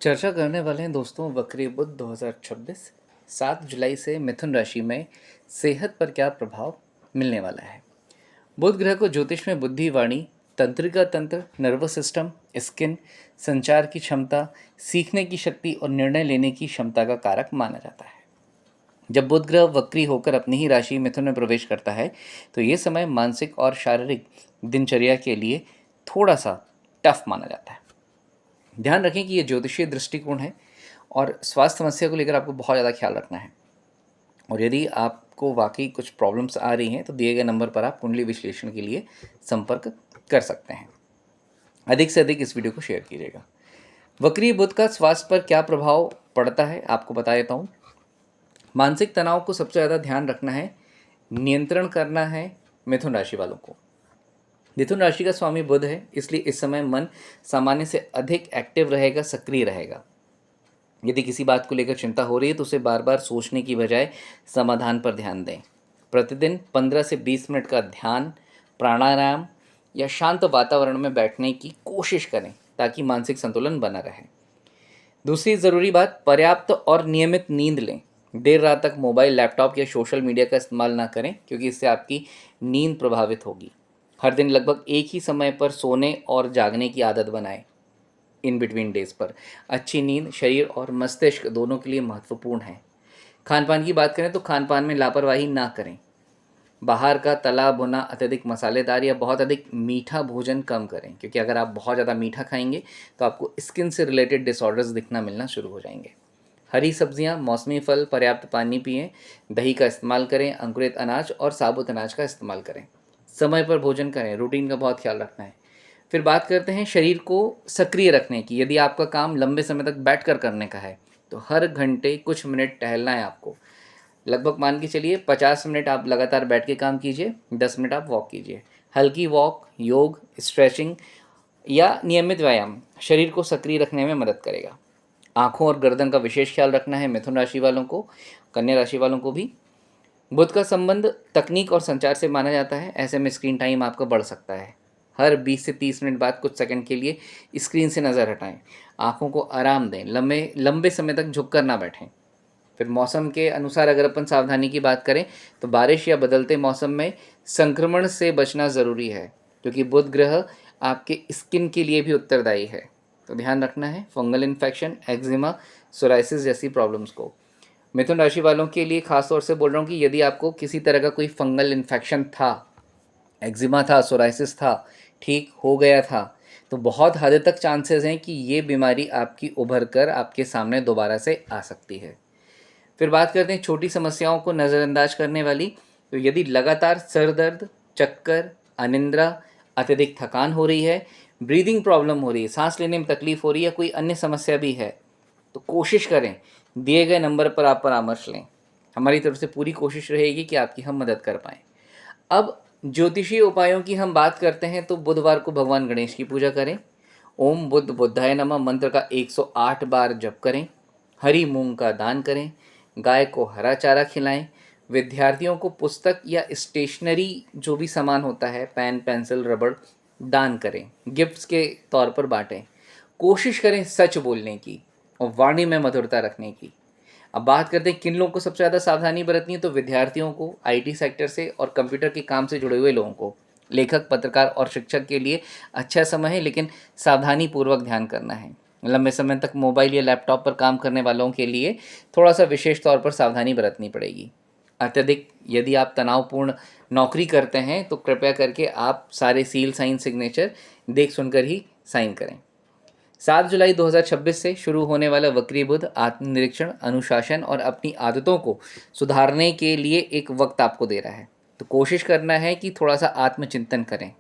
चर्चा करने वाले हैं दोस्तों वक्री बुध 2026 7 जुलाई से मिथुन राशि में सेहत पर क्या प्रभाव मिलने वाला है। बुध ग्रह को ज्योतिष में बुद्धि, वाणी, तंत्रिका तंत्र, नर्वस सिस्टम, स्किन, संचार की क्षमता, सीखने की शक्ति और निर्णय लेने की क्षमता का कारक माना जाता है। जब बुध ग्रह वक्री होकर अपनी ही राशि मिथुन में प्रवेश करता है तो ये समय मानसिक और शारीरिक दिनचर्या के लिए थोड़ा सा टफ माना जाता है। ध्यान रखें कि ये ज्योतिषीय दृष्टिकोण है और स्वास्थ्य समस्या को लेकर आपको बहुत ज़्यादा ख्याल रखना है। और यदि आपको वाकई कुछ प्रॉब्लम्स आ रही हैं तो दिए गए नंबर पर आप कुंडली विश्लेषण के लिए संपर्क कर सकते हैं। अधिक से अधिक इस वीडियो को शेयर कीजिएगा। वक्री बुध का स्वास्थ्य पर क्या प्रभाव पड़ता है आपको बता देता हूँ। मानसिक तनाव को सबसे ज़्यादा ध्यान रखना है, नियंत्रण करना है मिथुन राशि वालों को। मिथुन राशि का स्वामी बुध है, इसलिए इस समय मन सामान्य से अधिक एक्टिव रहेगा, सक्रिय रहेगा। यदि किसी बात को लेकर चिंता हो रही है तो उसे बार बार सोचने की बजाय समाधान पर ध्यान दें। प्रतिदिन 15 से 20 मिनट का ध्यान, प्राणायाम या शांत वातावरण में बैठने की कोशिश करें ताकि मानसिक संतुलन बना रहे। दूसरी ज़रूरी बात, पर्याप्त और नियमित नींद लें। देर रात तक मोबाइल, लैपटॉप या सोशल मीडिया का इस्तेमाल ना करें क्योंकि इससे आपकी नींद प्रभावित होगी। हर दिन लगभग एक ही समय पर सोने और जागने की आदत बनाएं। इन बिटवीन डेज पर अच्छी नींद शरीर और मस्तिष्क दोनों के लिए महत्वपूर्ण है। खान पान की बात करें तो खान पान में लापरवाही ना करें। बाहर का तला भुना, अत्यधिक मसालेदार या बहुत अधिक मीठा भोजन कम करें क्योंकि अगर आप बहुत ज़्यादा मीठा खाएंगे तो आपको स्किन से रिलेटेड डिसऑर्डर्स दिखना मिलना शुरू हो जाएंगे। हरी सब्जियां, मौसमी फल, पर्याप्त पानी पिएं, दही का इस्तेमाल करें, अंकुरित अनाज और साबुत अनाज का इस्तेमाल करें। समय पर भोजन करें, रूटीन का बहुत ख्याल रखना है। फिर बात करते हैं शरीर को सक्रिय रखने की। यदि आपका काम लंबे समय तक बैठकर करने का है तो हर घंटे कुछ मिनट टहलना है आपको। लगभग मान के चलिए 50 मिनट आप लगातार बैठ के काम कीजिए, 10 मिनट आप वॉक कीजिए। हल्की वॉक, योग, स्ट्रेचिंग या नियमित व्यायाम शरीर को सक्रिय रखने में मदद करेगा। आँखों और गर्दन का विशेष ख्याल रखना है मिथुन राशि वालों को, कन्या राशि वालों को भी। बुध का संबंध तकनीक और संचार से माना जाता है, ऐसे में स्क्रीन टाइम आपका बढ़ सकता है। हर 20 से 30 मिनट बाद कुछ सेकंड के लिए स्क्रीन से नज़र हटाएं। आँखों को आराम दें, लंबे लंबे समय तक झुककर ना बैठें। फिर मौसम के अनुसार अगर अपन सावधानी की बात करें तो बारिश या बदलते मौसम में संक्रमण से बचना ज़रूरी है क्योंकि बुध ग्रह आपके स्किन के लिए भी उत्तरदायी है। तो ध्यान रखना है फंगल इन्फेक्शन, एक्जिमा, सोराइसिस जैसी प्रॉब्लम्स को। मिथुन राशि वालों के लिए खास तौर से बोल रहा हूँ कि यदि आपको किसी तरह का कोई फंगल इन्फेक्शन था, एक्जिमा था, सोराइसिस था, ठीक हो गया था, तो बहुत हद तक चांसेस हैं कि ये बीमारी आपकी उभर कर आपके सामने दोबारा से आ सकती है। फिर बात करते हैं छोटी समस्याओं को नज़रअंदाज करने वाली। तो यदि लगातार सर दर्द, चक्कर, अनिद्रा, अत्यधिक थकान हो रही है, ब्रीदिंग प्रॉब्लम हो रही है, सांस लेने में तकलीफ हो रही है, कोई अन्य समस्या भी है तो कोशिश करें दिए गए नंबर पर आप परामर्श लें। हमारी तरफ से पूरी कोशिश रहेगी कि आपकी हम मदद कर पाएँ। अब ज्योतिषीय उपायों की हम बात करते हैं तो बुधवार को भगवान गणेश की पूजा करें। ओम बुद्ध बुद्धाय नमः मंत्र का 108 बार जप करें। हरी मूंग का दान करें। गाय को हरा चारा खिलाएं। विद्यार्थियों को पुस्तक या स्टेशनरी जो भी सामान होता है, पेन, पेंसिल, रबड़, दान करें, गिफ्ट्स के तौर पर बांटें। कोशिश करें सच बोलने की और वाणी में मधुरता रखने की। अब बात करते हैं किन लोगों को सबसे ज़्यादा सावधानी बरतनी है, तो विद्यार्थियों को, आईटी सेक्टर से और कंप्यूटर के काम से जुड़े हुए लोगों को, लेखक, पत्रकार और शिक्षक के लिए अच्छा समय है लेकिन सावधानी पूर्वक ध्यान करना है। लंबे समय तक मोबाइल या लैपटॉप पर काम करने वालों के लिए थोड़ा सा विशेष तौर पर सावधानी बरतनी पड़ेगी। अत्यधिक यदि आप तनावपूर्ण नौकरी करते हैं तो कृपया करके आप सारे सील, साइन, सिग्नेचर देख सुनकर ही साइन करें। 7 जुलाई 2026 से शुरू होने वाला वक्री बुध आत्मनिरीक्षण, अनुशासन और अपनी आदतों को सुधारने के लिए एक वक्त आपको दे रहा है। तो कोशिश करना है कि थोड़ा सा आत्मचिंतन करें,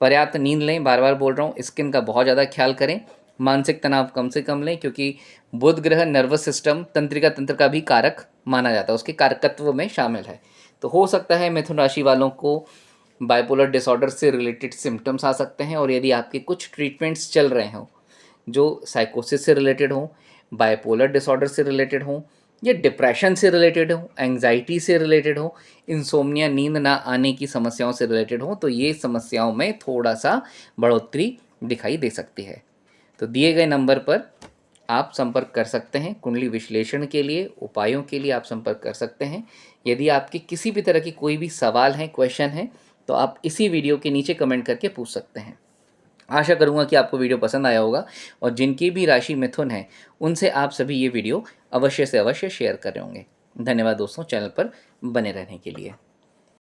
पर्याप्त नींद लें, बार बार बोल रहा हूँ, स्किन का बहुत ज़्यादा ख्याल करें, मानसिक तनाव कम से कम लें क्योंकि बुध ग्रह नर्वस सिस्टम, तंत्रिका तंत्र का भी कारक माना जाता है, उसके कारकत्व में शामिल है। तो हो सकता है मिथुन राशि वालों को बाइपोलर डिसऑर्डर से रिलेटेड सिम्टम्स आ सकते हैं और यदि आपके कुछ ट्रीटमेंट्स चल रहे हों जो साइकोसिस से रिलेटेड हों, बाइपोलर डिसऑर्डर से रिलेटेड हों या डिप्रेशन से रिलेटेड हों, एंग्जाइटी से रिलेटेड हों, इंसोम्निया, नींद ना आने की समस्याओं से रिलेटेड हों, तो ये समस्याओं में थोड़ा सा बढ़ोतरी दिखाई दे सकती है। तो दिए गए नंबर पर आप संपर्क कर सकते हैं। कुंडली विश्लेषण के लिए, उपायों के लिए आप संपर्क कर सकते हैं। यदि आपके किसी भी तरह की कोई भी सवाल हैं, क्वेश्चन हैं, तो आप इसी वीडियो के नीचे कमेंट करके पूछ सकते हैं। आशा करूँगा कि आपको वीडियो पसंद आया होगा और जिनकी भी राशि मिथुन है उनसे आप सभी ये वीडियो अवश्य से अवश्य शेयर कर रहे होंगे। धन्यवाद दोस्तों, चैनल पर बने रहने के लिए।